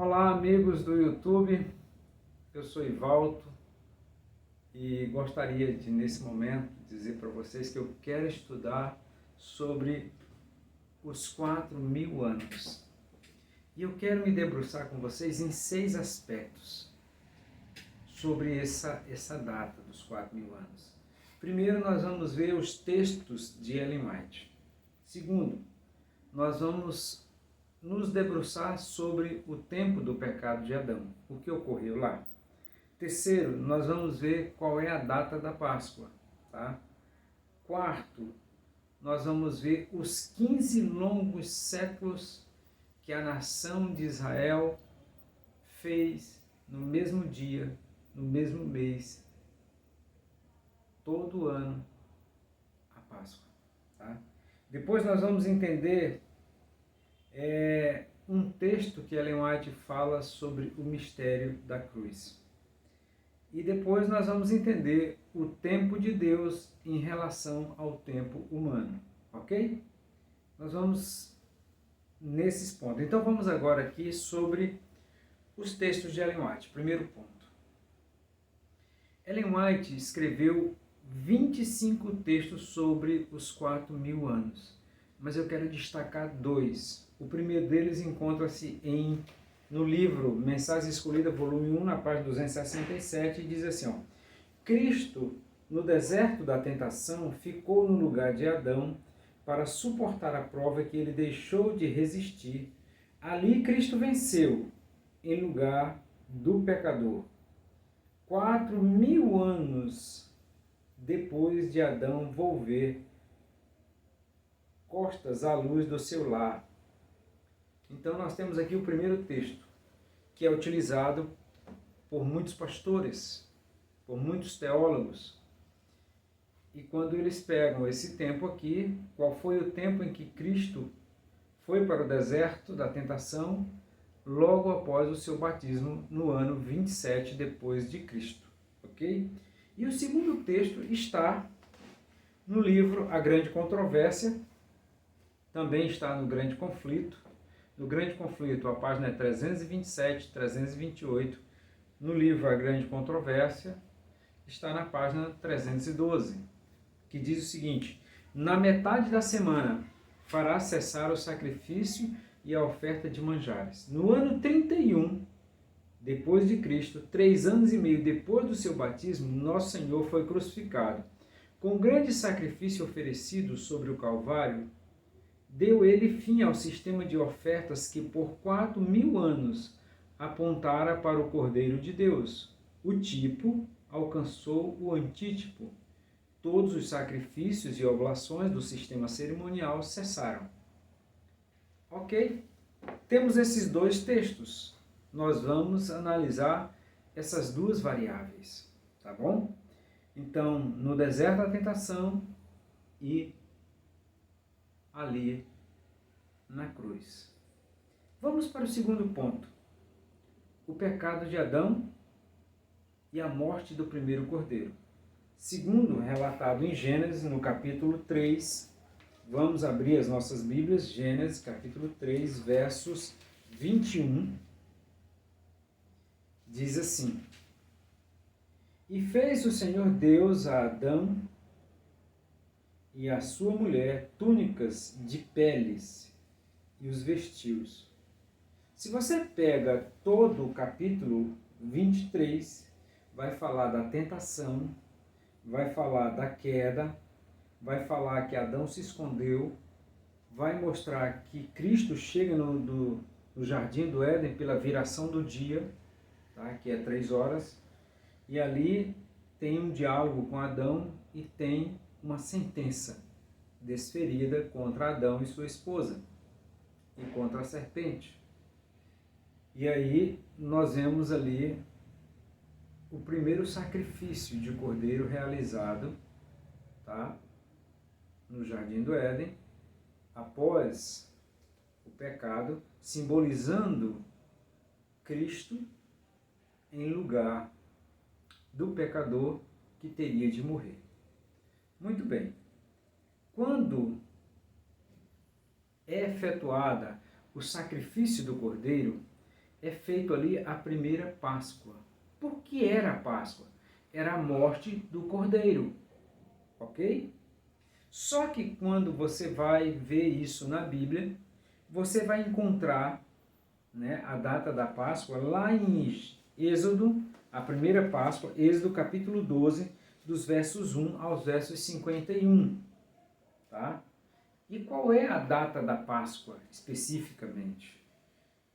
Olá, amigos do YouTube, eu sou Ivaldo e gostaria de, nesse momento, dizer para vocês que eu quero estudar sobre os 4.000 anos. E eu quero me debruçar com vocês em 6 aspectos sobre essa data dos 4.000 anos. Primeiro, nós vamos ver os textos de Ellen White. Segundo, nós vamos nos debruçar sobre o tempo do pecado de Adão, o que ocorreu lá. Terceiro, nós vamos ver qual é a data da Páscoa, tá? Quarto, nós vamos ver os 15 longos séculos que a nação de Israel fez no mesmo dia, no mesmo mês, todo ano, a Páscoa, tá? Depois nós vamos entender um texto que Ellen White fala sobre o mistério da cruz. E depois nós vamos entender o tempo de Deus em relação ao tempo humano, ok? Nós vamos nesses pontos. Então vamos agora aqui sobre os textos de Ellen White. Primeiro ponto. Ellen White escreveu 25 textos sobre os 4.000 anos, mas eu quero destacar 2. O primeiro deles encontra-se no livro Mensagem Escolhida, volume 1, na página 267, e diz assim, ó: Cristo, no deserto da tentação, ficou no lugar de Adão para suportar a prova que ele deixou de resistir. Ali Cristo venceu, em lugar do pecador. 4.000 anos depois de Adão volver costas à luz do seu lar. Então nós temos aqui o primeiro texto, que é utilizado por muitos pastores, por muitos teólogos. E quando eles pegam esse tempo aqui, qual foi o tempo em que Cristo foi para o deserto da tentação, logo após o seu batismo, no ano 27 depois de Cristo, ok? E o segundo texto está no livro A Grande Controvérsia, também está no Grande Conflito. No Grande Conflito, a página é 327, 328. No livro A Grande Controvérsia, está na página 312, que diz o seguinte: na metade da semana fará cessar o sacrifício e a oferta de manjares. No ano 31, depois de Cristo, 3 anos e meio depois do seu batismo, nosso Senhor foi crucificado. Com grande sacrifício oferecido sobre o Calvário, deu ele fim ao sistema de ofertas que por 4.000 anos apontara para o Cordeiro de Deus. O tipo alcançou o antítipo. Todos os sacrifícios e oblações do sistema cerimonial cessaram. Ok? Temos esses 2 textos. Nós vamos analisar essas 2 variáveis, tá bom? Então, no deserto da tentação e ali na cruz. Vamos para o segundo ponto. O pecado de Adão e a morte do primeiro cordeiro. Segundo relatado em Gênesis, no capítulo 3, vamos abrir as nossas Bíblias, Gênesis, capítulo 3, versos 21, diz assim: E fez o Senhor Deus a Adão e a sua mulher túnicas de peles e os vestiu-os. Se você pega todo o capítulo 23, vai falar da tentação, vai falar da queda, vai falar que Adão se escondeu, vai mostrar que Cristo chega no jardim do Éden pela viração do dia, tá? Que é 3 horas, e ali tem um diálogo com Adão e tem uma sentença desferida contra Adão e sua esposa e contra a serpente. E aí nós vemos ali o primeiro sacrifício de cordeiro realizado, tá? No jardim do Éden, após o pecado, simbolizando Cristo em lugar do pecador que teria de morrer. Muito bem. Quando é efetuada o sacrifício do cordeiro, é feito ali a primeira Páscoa. Por que era a Páscoa? Era a morte do Cordeiro, ok? Só que quando você vai ver isso na Bíblia, você vai encontrar, né, a data da Páscoa lá em Êxodo, a primeira Páscoa, Êxodo capítulo 12, dos versos 1 aos versos 51. Tá? E qual é a data da Páscoa especificamente?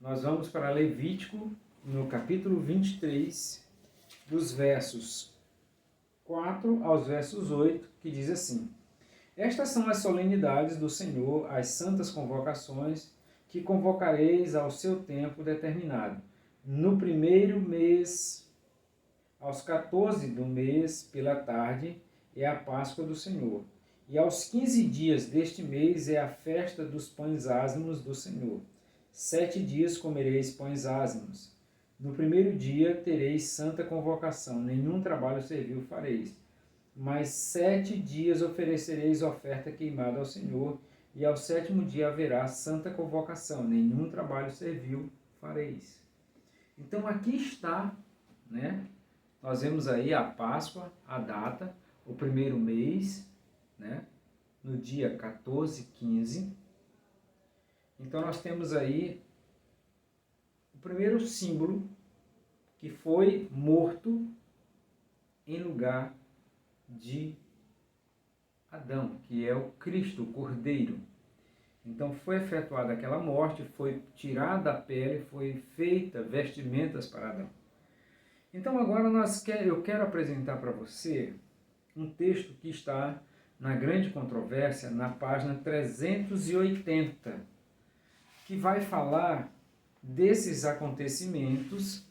Nós vamos para Levítico, no capítulo 23, dos versos 4 aos versos 8, que diz assim: Estas são as solenidades do Senhor, as santas convocações, que convocareis ao seu tempo determinado. No primeiro mês, aos 14 do mês, pela tarde, é a Páscoa do Senhor. E aos 15 dias deste mês é a festa dos pães ázimos do Senhor. 7 dias comereis pães ázimos. No primeiro dia tereis santa convocação, nenhum trabalho servil fareis. Mas 7 dias oferecereis oferta queimada ao Senhor, e ao 7º dia haverá santa convocação, nenhum trabalho servil fareis. Então aqui está, né? Nós vemos aí a Páscoa, a data, o primeiro mês, né? No dia 14, 15. Então nós temos aí o primeiro símbolo que foi morto em lugar de Adão, que é o Cristo, o Cordeiro. Então foi efetuada aquela morte, foi tirada a pele, foi feita vestimentas para Adão. Então agora eu quero apresentar para você um texto que está na Grande Controvérsia, na página 380, que vai falar desses acontecimentos,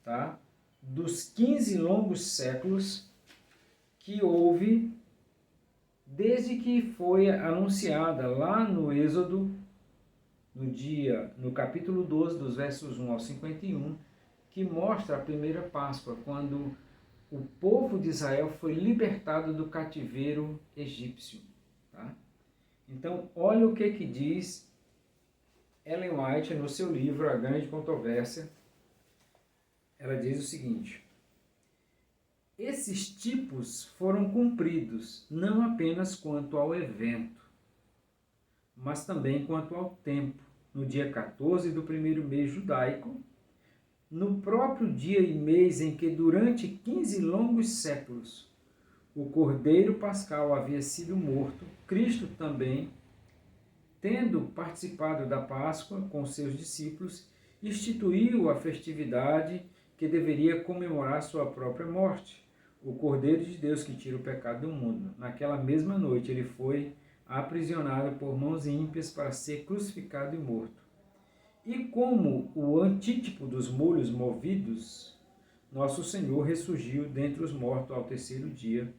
tá? Dos 15 longos séculos que houve desde que foi anunciada lá no Êxodo, no capítulo 12, dos versos 1 ao 51, que mostra a primeira Páscoa, quando o povo de Israel foi libertado do cativeiro egípcio. Tá? Então, olha o que diz Ellen White no seu livro A Grande Controvérsia. Ela diz o seguinte: esses tipos foram cumpridos não apenas quanto ao evento, mas também quanto ao tempo, no dia 14 do primeiro mês judaico, no próprio dia e mês em que, durante 15 longos séculos, o Cordeiro Pascal havia sido morto, Cristo também, tendo participado da Páscoa com seus discípulos, instituiu a festividade que deveria comemorar sua própria morte, o Cordeiro de Deus que tira o pecado do mundo. Naquela mesma noite ele foi aprisionado por mãos ímpias para ser crucificado e morto. E como o antítipo dos molhos movidos, nosso Senhor ressurgiu dentre os mortos ao terceiro dia,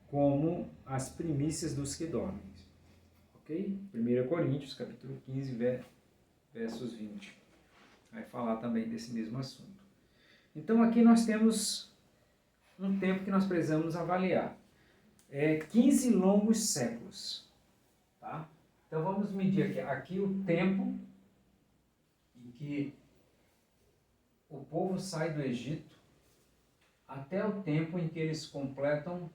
como as primícias dos que dormem. Ok? 1 Coríntios, capítulo 15, versos 20. Vai falar também desse mesmo assunto. Então aqui nós temos um tempo que nós precisamos avaliar. 15 longos séculos. Tá? Então vamos medir aqui o tempo em que o povo sai do Egito até o tempo em que eles completam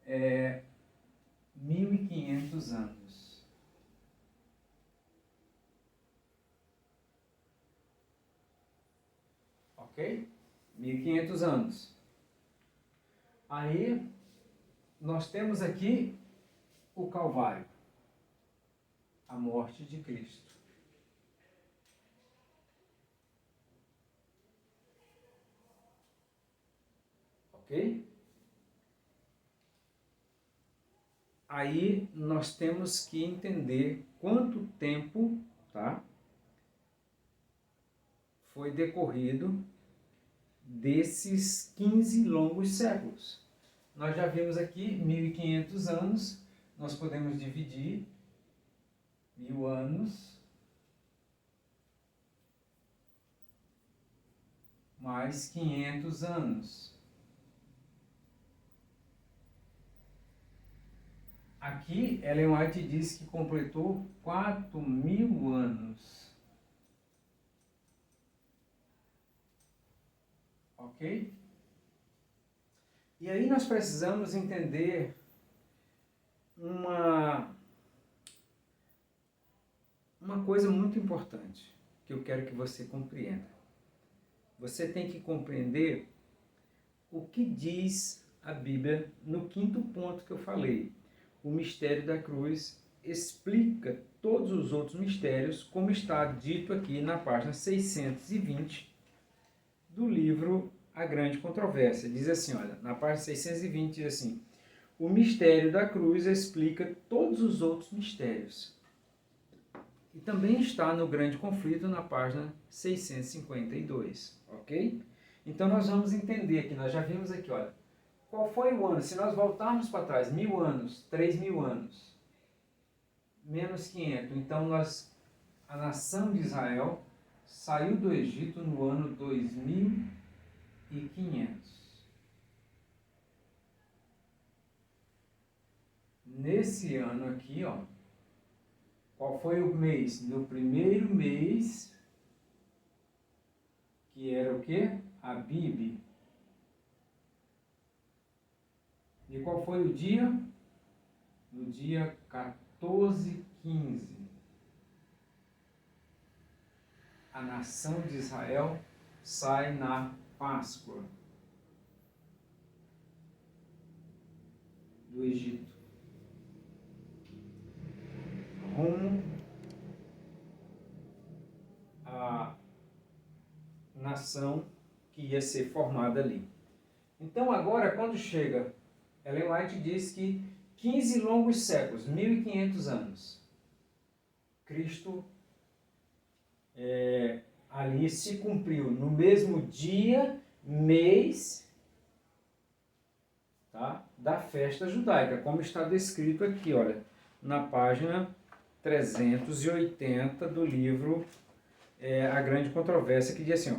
1.500 anos. Ok? 1.500 anos. Aí nós temos aqui o Calvário, a morte de Cristo. Ok? Aí nós temos que entender quanto tempo, tá, foi decorrido desses 15 longos séculos. Nós já vimos aqui 1.500 anos, nós podemos dividir 1.000 anos mais 500 anos. Aqui, Ellen White diz que completou 4.000 anos. Ok? E aí nós precisamos entender uma coisa muito importante que eu quero que você compreenda. Você tem que compreender o que diz a Bíblia no quinto ponto que eu falei. O mistério da cruz explica todos os outros mistérios, como está dito aqui na página 620 do livro A Grande Controvérsia. Diz assim, olha, na página 620 diz assim: o mistério da cruz explica todos os outros mistérios. E também está no Grande Conflito, na página 652, ok? Então nós vamos entender aqui, nós já vimos aqui, olha, qual foi o ano? Se nós voltarmos para trás, 1000 anos, 3000 anos, menos 500, então a nação de Israel saiu do Egito no ano 2500. Nesse ano aqui, ó, qual foi o mês? No primeiro mês, que era o quê? Abib. E qual foi o dia? No dia 14/15. A nação de Israel sai na Páscoa do Egito, rumo à nação que ia ser formada ali. Então agora, quando chega, Ellen White diz que 15 longos séculos, 1500 anos, Cristo ali se cumpriu no mesmo dia, mês, tá, da festa judaica, como está descrito aqui, olha, na página 380 do livro A Grande Controvérsia, que diz assim, ó,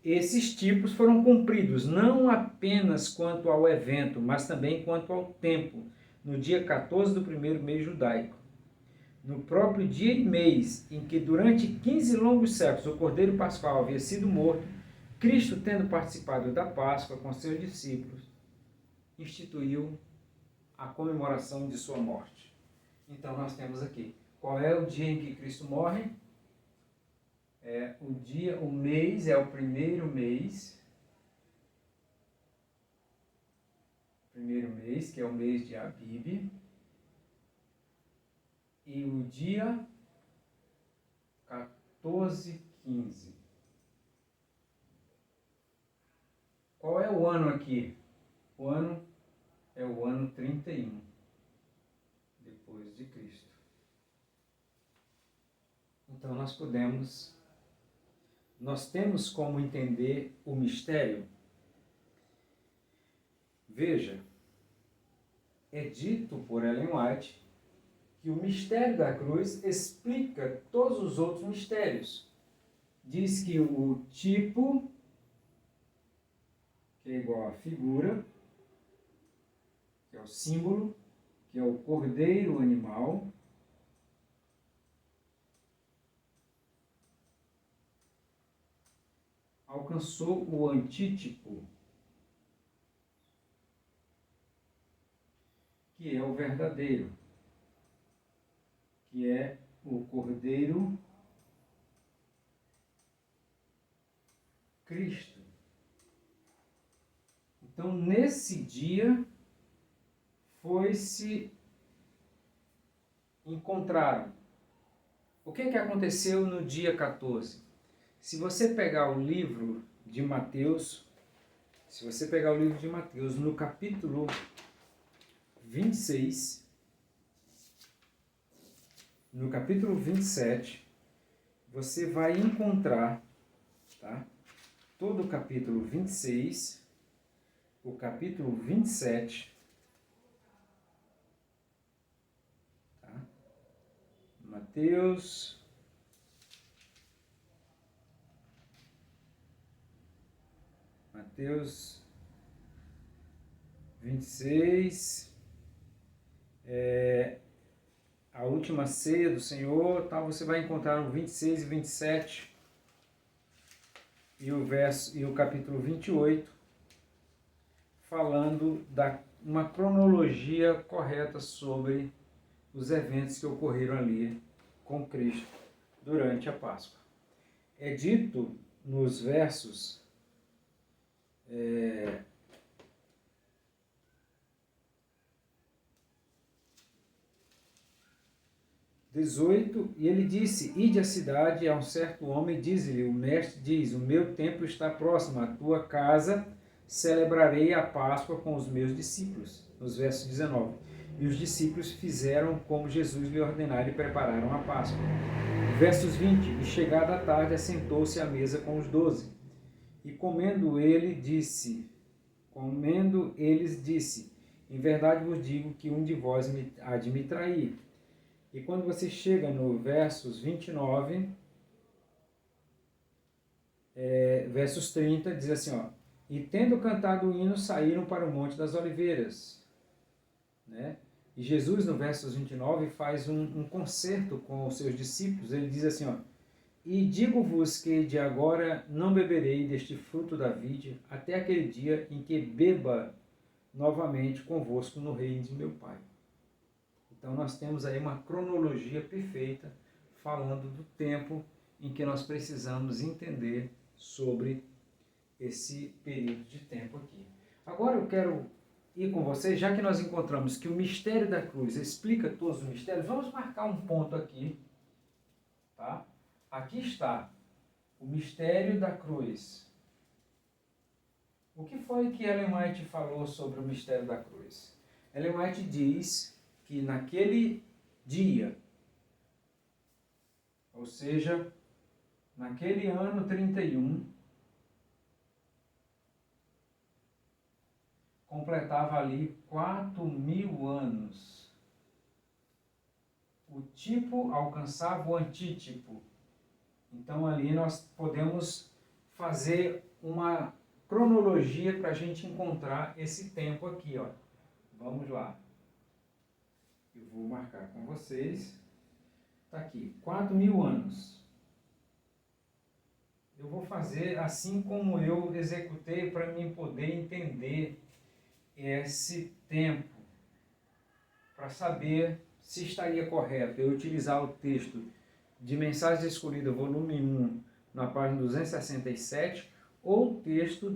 esses tipos foram cumpridos não apenas quanto ao evento, mas também quanto ao tempo, no dia 14 do primeiro mês judaico. No próprio dia e mês em que durante 15 longos séculos o Cordeiro Pascual havia sido morto, Cristo, tendo participado da Páscoa com seus discípulos, instituiu a comemoração de sua morte. Então nós temos aqui, qual é o dia em que Cristo morre? O mês é o primeiro mês, que é o mês de Abib, e o dia 14/15. Qual é o ano aqui? O ano é o ano 31 depois de Cristo. Então nós temos como entender o mistério. Veja, é dito por Ellen White que o mistério da cruz explica todos os outros mistérios. Diz que o tipo, que é igual à figura, que é o símbolo, que é o cordeiro animal, alcançou o antítipo, que é o verdadeiro, que é o Cordeiro Cristo. Então, nesse dia, se encontraram. O que aconteceu no dia 14? Se você pegar o livro de Mateus, no capítulo 26, no capítulo 27, você vai encontrar, tá, todo o capítulo 26, o capítulo 27, tá? Mateus 26, a última ceia do Senhor, tá? Você vai encontrar no 26 e 27. e o capítulo 28, falando da uma cronologia correta sobre os eventos que ocorreram ali com Cristo durante a Páscoa. É dito nos versos 18, e ele disse: Ide à cidade a um certo homem, diz-lhe: o mestre diz, o meu tempo está próximo, a tua casa celebrarei a Páscoa com os meus discípulos. Nos versos 19. E os discípulos fizeram como Jesus lhe ordenara e prepararam a Páscoa. Versos 20. E chegada a tarde, assentou-se à mesa com os 12. E comendo eles, disse: Em verdade vos digo que um de vós há de me trair. E quando você chega no versos 29, versos 30, diz assim, ó, e tendo cantado o hino, saíram para o Monte das Oliveiras. Né? E Jesus, no versos 29, faz um concerto com os seus discípulos. Ele diz assim, ó, e digo-vos que de agora não beberei deste fruto da vide, até aquele dia em que beba novamente convosco no reino de meu Pai. Então nós temos aí uma cronologia perfeita falando do tempo em que nós precisamos entender sobre esse período de tempo aqui. Agora eu quero ir com vocês, já que nós encontramos que o mistério da cruz explica todos os mistérios, vamos marcar um ponto aqui, tá? Aqui está o mistério da cruz. O que foi que Ellen White falou sobre o mistério da cruz? Ellen White diz que naquele dia, ou seja, naquele ano 31, completava ali 4.000 anos. O tipo alcançava o antítipo. Então ali nós podemos fazer uma cronologia para a gente encontrar esse tempo aqui, ó. Vamos lá. Eu vou marcar com vocês. Está aqui, 4.000 anos. Eu vou fazer assim como eu executei para mim poder entender esse tempo, para saber se estaria correto eu utilizar o texto de Mensagens Escolhidas, volume 1, na página 267, ou o texto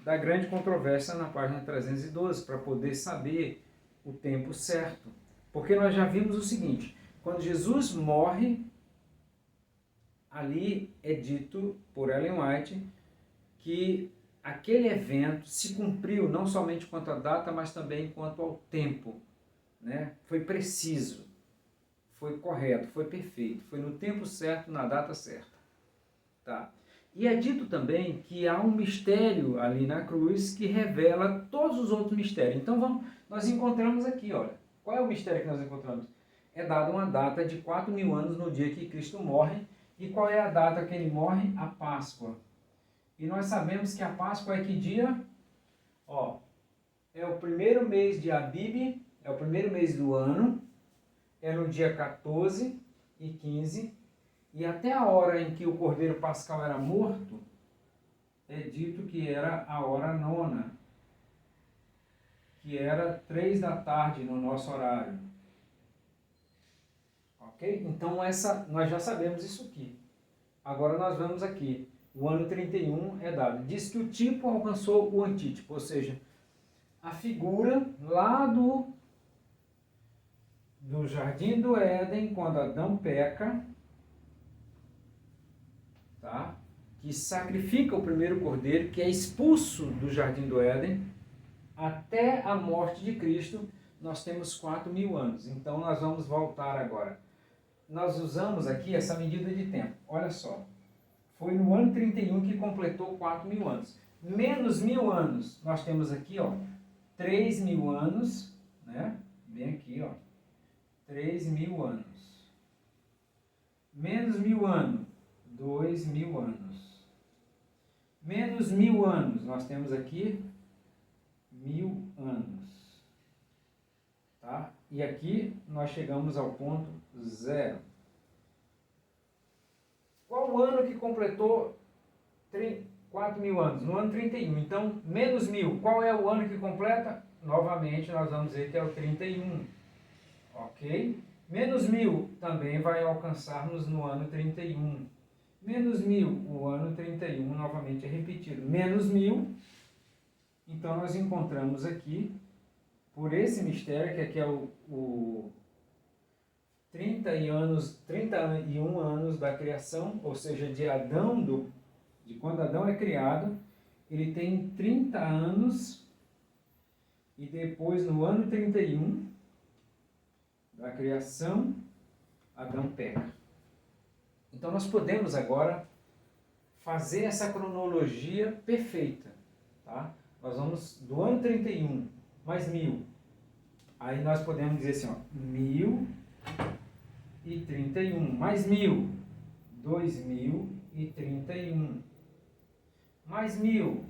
da Grande Controvérsia na página 312, para poder saber o tempo certo. Porque nós já vimos o seguinte, quando Jesus morre, ali é dito por Ellen White que aquele evento se cumpriu não somente quanto à data, mas também quanto ao tempo. Né? Foi preciso, foi correto, foi perfeito, foi no tempo certo, na data certa. Tá? E é dito também que há um mistério ali na cruz que revela todos os outros mistérios. Então nós encontramos aqui, olha, qual é o mistério que nós encontramos? É dada uma data de 4.000 anos no dia que Cristo morre. E qual é a data que ele morre? A Páscoa. E nós sabemos que a Páscoa é que dia? Ó, é o primeiro mês de Abib, é o primeiro mês do ano, é no dia 14 e 15, e até a hora em que o Cordeiro Pascal era morto, é dito que era a hora 9, que era 3 da tarde no nosso horário. Ok? Então nós já sabemos isso aqui. Agora nós vamos aqui. O ano 31 é dado. Diz que o tipo alcançou o antítipo, ou seja, a figura lá do Jardim do Éden, quando Adão peca, tá? Que sacrifica o primeiro cordeiro, que é expulso do Jardim do Éden, até a morte de Cristo, nós temos 4.000 anos. Então nós vamos voltar agora. Nós usamos aqui essa medida de tempo. Olha só. Foi no ano 31 que completou 4.000 anos. Menos 1.000 anos, nós temos aqui, ó, 3.000 anos, né? Bem aqui, ó, 3.000 anos. Menos 1.000 anos, 2.000 anos. Menos 1.000 anos, nós temos aqui 1.000 anos. Tá? E aqui nós chegamos ao ponto zero. Qual o ano que completou 4.000 anos, no ano 31. Então, menos 1.000. Qual é o ano que completa? Novamente, nós vamos ver que é o 31. Ok? Menos 1.000 também vai alcançar-nos no ano 31. Menos 1.000, o ano 31 novamente é repetido. Menos 1.000, então nós encontramos aqui, por esse mistério, que aqui é o 31 anos da criação, ou seja, de Adão, de quando Adão é criado, ele tem 30 anos, e depois no ano 31 da criação, Adão peca. Então nós podemos agora fazer essa cronologia perfeita, tá? Nós vamos do ano 31 mais 1.000. Aí nós podemos dizer assim, ó, 1.031 mais 1.000, 2.031 mais 1.000,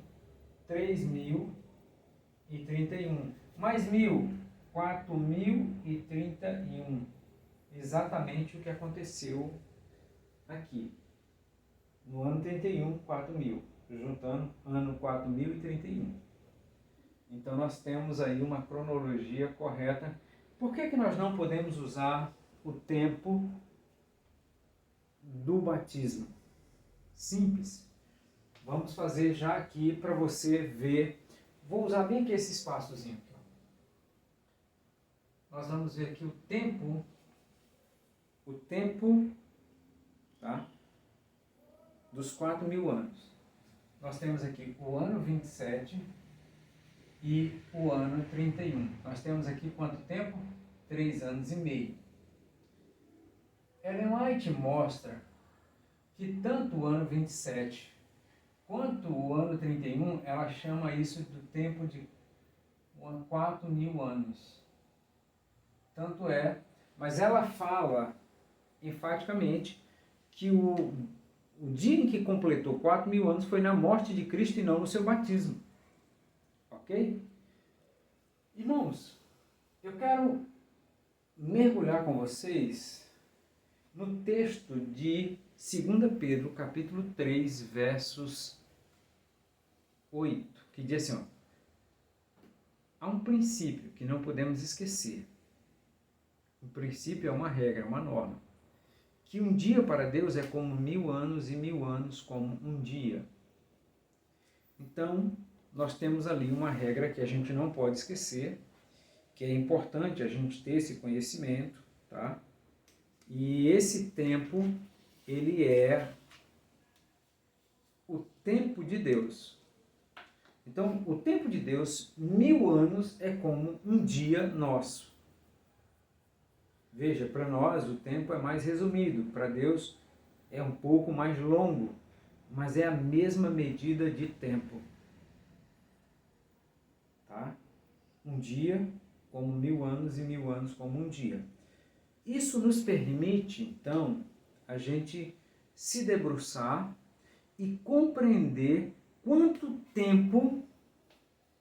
3.031 mais 1.000, 4.031. Exatamente o que aconteceu aqui. No ano 31, 4.000. Juntando ano 4.031. Então nós temos aí uma cronologia correta. Por que nós não podemos usar o tempo do batismo? Simples. Vamos fazer já aqui para você ver. Vou usar bem aqui esse espaçozinho aqui, ó. Nós vamos ver aqui o tempo, tá? Dos 4.000 anos. Nós temos aqui o ano 27 e o ano 31. Nós temos aqui quanto tempo? 3 anos e meio. Ellen White mostra que tanto o ano 27 quanto o ano 31, ela chama isso do tempo de 4.000 anos. Tanto é, mas ela fala enfaticamente que o dia em que completou 4.000 anos foi na morte de Cristo e não no seu batismo. Ok? Irmãos, eu quero mergulhar com vocês no texto de 2 Pedro, capítulo 3, versos 8, que diz assim, ó, há um princípio que não podemos esquecer. O princípio é uma regra, uma norma. Que um dia para Deus é como 1.000 anos e 1.000 anos como um dia. Então, nós temos ali uma regra que a gente não pode esquecer, que é importante a gente ter esse conhecimento, tá? E esse tempo, ele é o tempo de Deus. Então, o tempo de Deus, 1.000 anos é como um dia nosso. Veja, para nós o tempo é mais resumido, para Deus é um pouco mais longo, mas é a mesma medida de tempo. Tá? Um dia como 1.000 anos e 1.000 anos como um dia. Isso nos permite, então, a gente se debruçar e compreender quanto tempo,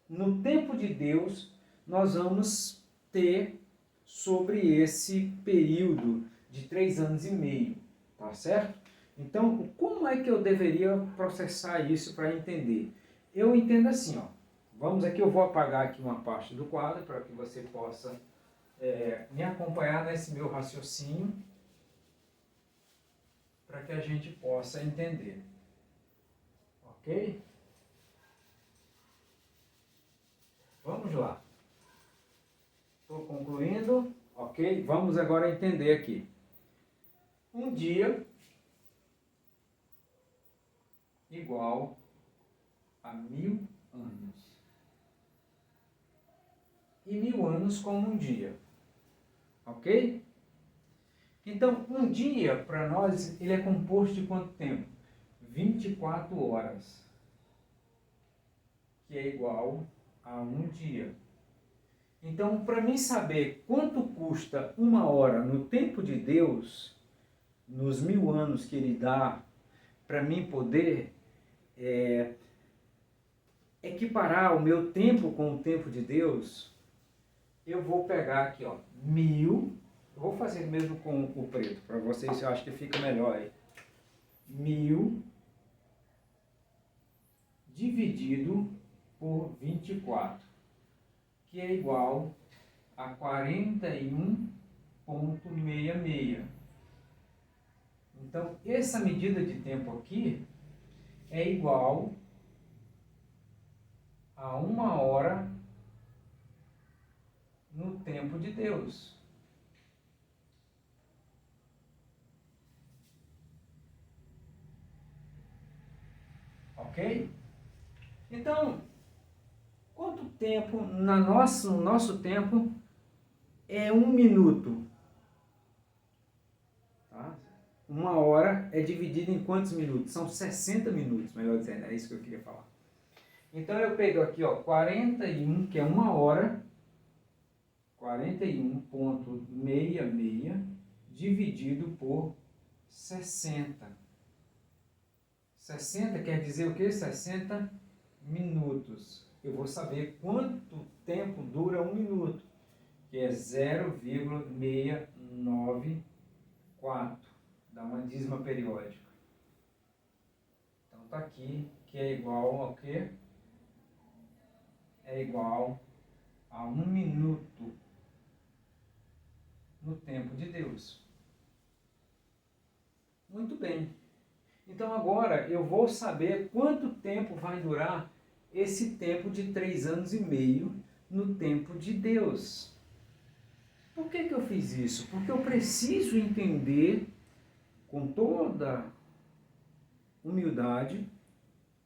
no tempo de Deus, nós vamos ter sobre esse período de 3 anos e meio, tá certo? Então, como é que eu deveria processar isso para entender? Eu entendo assim, ó. Vamos aqui, eu vou apagar aqui uma parte do quadro para que você possa me acompanhar nesse meu raciocínio, para que a gente possa entender. Ok? Vamos lá. Estou concluindo, ok? Vamos agora entender aqui. Um dia igual a 1.000 anos. E 1.000 anos como um dia. Ok? Então, um dia, para nós, ele é composto de quanto tempo? 24 horas. Que é igual a um dia. Então, para mim saber quanto custa uma hora no tempo de Deus, nos 1.000 anos que Ele dá, para mim poder equiparar o meu tempo com o tempo de Deus, eu vou pegar aqui, ó, 1.000, eu vou fazer mesmo com o preto, para vocês eu acho que fica melhor aí. 1.000 dividido por 24, que é igual a 41,66. Então, essa medida de tempo aqui é igual a 1 hora no tempo de Deus. Ok? Então, quanto tempo no nosso tempo é 1 minuto? Tá? 1 hora é dividida em quantos minutos? São 60 minutos, melhor dizendo, é isso que eu queria falar. Então eu pego aqui, ó, 41, que é 1 hora, 41,66 dividido por 60. 60 quer dizer o quê? 60 minutos. Eu vou saber quanto tempo dura 1 minuto, que é 0,694, dá uma dízima periódica. Então tá aqui, que é igual ao quê? É igual a 1 minuto no tempo de Deus. Muito bem. Então agora eu vou saber quanto tempo vai durar esse tempo de 3 anos e meio no tempo de Deus. Por que eu fiz isso? Porque eu preciso entender com toda humildade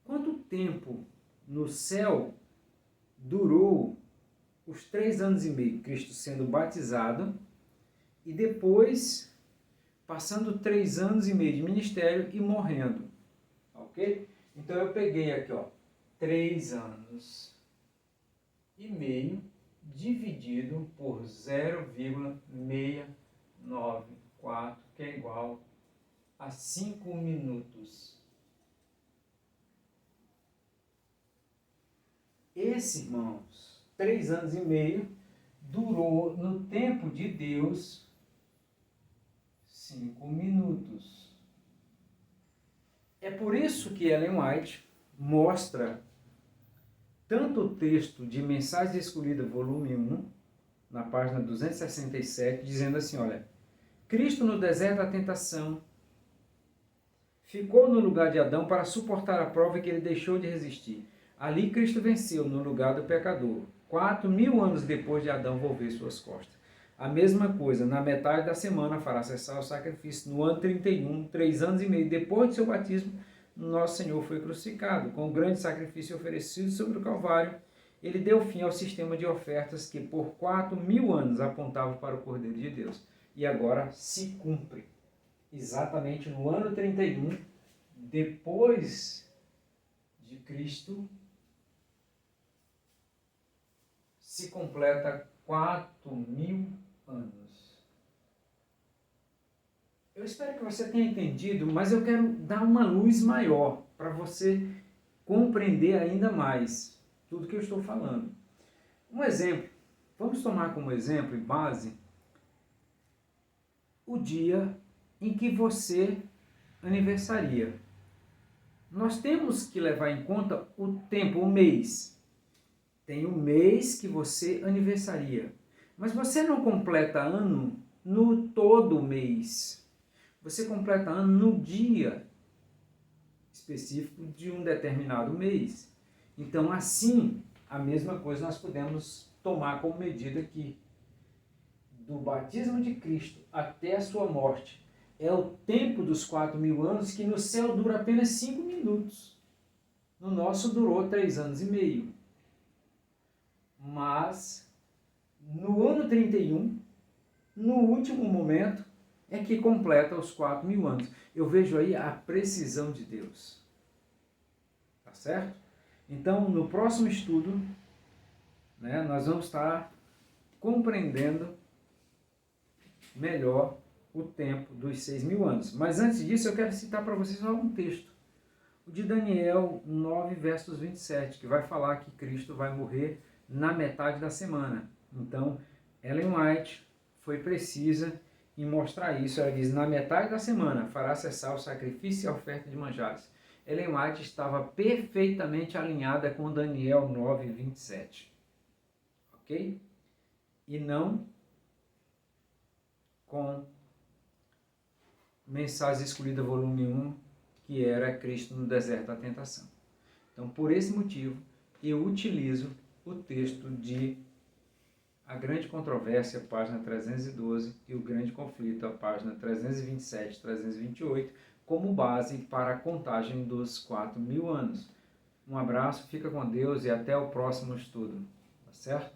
quanto tempo no céu durou os 3 anos e meio, Cristo sendo batizado, e depois passando 3 anos e meio de ministério e morrendo. Ok? Então eu peguei aqui, ó, 3 anos e meio dividido por 0,694, que é igual a 5 minutos. Esse, irmãos, 3 anos e meio durou no tempo de Deus 5 minutos. É por isso que Ellen White mostra tanto o texto de Mensagem Escolhida, volume 1, na página 267, dizendo assim, olha, Cristo no deserto da tentação ficou no lugar de Adão para suportar a prova que ele deixou de resistir. Ali Cristo venceu no lugar do pecador, 4.000 anos depois de Adão volver suas costas. A mesma coisa, na metade da semana fará cessar o sacrifício. No ano 31, 3 anos e meio depois de seu batismo, nosso Senhor foi crucificado. Com o grande sacrifício oferecido sobre o Calvário, ele deu fim ao sistema de ofertas que por 4.000 anos apontava para o Cordeiro de Deus. E agora se cumpre. Exatamente no ano 31, depois de Cristo, se completa 4.000 anos. Eu espero que você tenha entendido, mas eu quero dar uma luz maior para você compreender ainda mais tudo que eu estou falando. Um exemplo, vamos tomar como exemplo e base o dia em que você aniversaria. Nós temos que levar em conta o tempo, o mês. Tem o mês que você aniversaria. Mas você não completa ano no todo mês. Você completa ano no dia específico de um determinado mês. Então, assim, a mesma coisa nós podemos tomar como medida aqui. Do batismo de Cristo até a sua morte. É o tempo dos 4.000 anos que no céu dura apenas 5 minutos. No nosso durou 3 anos e meio. Mas, no ano 31, no último momento, é que completa os 4.000 anos. Eu vejo aí a precisão de Deus. Tá certo? Então, no próximo estudo, nós vamos estar compreendendo melhor o tempo dos 6.000 anos. Mas antes disso, eu quero citar para vocês algum texto. O de Daniel 9, versos 27, que vai falar que Cristo vai morrer na metade da semana. Então, Ellen White foi precisa em mostrar isso. Ela diz, na metade da semana fará cessar o sacrifício e a oferta de manjares. Ellen White estava perfeitamente alinhada com Daniel 9:27. Ok? E não com Mensagem Escolhida, volume 1, que era Cristo no Deserto da Tentação. Então, por esse motivo, eu utilizo o texto de A Grande Controvérsia, página 312, e O Grande Conflito, a página 327 e 328, como base para a contagem dos 4.000 anos. Um abraço, fica com Deus e até o próximo estudo. Tá certo?